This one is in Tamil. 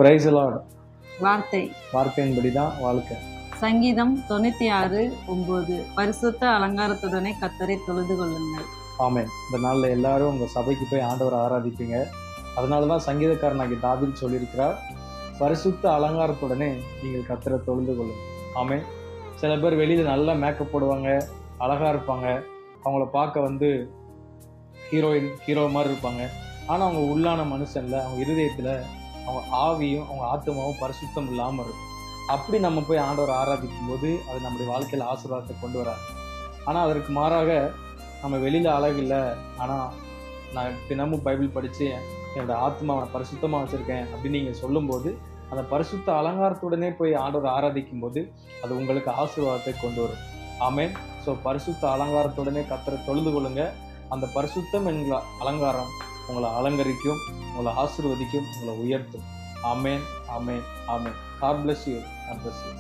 Price Lord. வார்த்தையின்படி தான் வாழ்க்கை. சங்கீதம் 96:9 பரிசுத்த அலங்காரத்துடனே கர்த்தரை தொழுது கொள்ளுங்கள். ஆமென். இந்த நாளில் எல்லாரும் உங்கள் சபைக்கு போய் ஆண்டவரை ஆராதிப்பீங்க. அதனால தான் சங்கீதக்காரனாகிய தாவீது சொல்லியிருக்கிறார், பரிசுத்த அலங்காரத்துடனே நீங்கள் கர்த்தரை தொழுது கொள்ளுங்கள். ஆமென். சில பேர் வெளியில் நல்லா மேக்கப் போடுவாங்க, அழகாக இருப்பாங்க, அவங்கள பார்க்க ஹீரோ மாதிரி இருப்பாங்க. ஆனால் அவங்க உள்ளான மனுஷனில், அவங்க இருதயத்தில் அவங்க ஆவியும் அவங்க ஆத்மாவும் பரிசுத்தம் இல்லாமல் இருக்கும். அப்படி நம்ம போய் ஆண்டவரை ஆராதிக்கும் போது அது நம்முடைய வாழ்க்கையில் ஆசீர்வாதத்தை கொண்டு வராது. ஆனால் அதற்கு மாறாக நம்ம வெளியில் அழகில்லை, ஆனால் நான் தினமும் பைபிள் படித்து என்னோட ஆத்மாவை பரிசுத்தமாக வச்சுருக்கேன் அப்படின்னு நீங்கள் சொல்லும்போது, அந்த பரிசுத்த அலங்காரத்துடனே போய் ஆண்டவரை ஆராதிக்கும் போது அது உங்களுக்கு ஆசீர்வாதத்தை கொண்டு வரும். ஆமென். ஸோ பரிசுத்த அலங்காரத்துடனே கர்த்தரை தொழுது கொள்ளுங்க. அந்த பரிசுத்தம் என்கிற அலங்காரம் உங்களை அலங்கரிக்கும், உங்களை ஆசீர்வதிக்கும், உங்களை உயர்த்தும். ஆமென், ஆமென், ஆமென். God bless you. God bless you.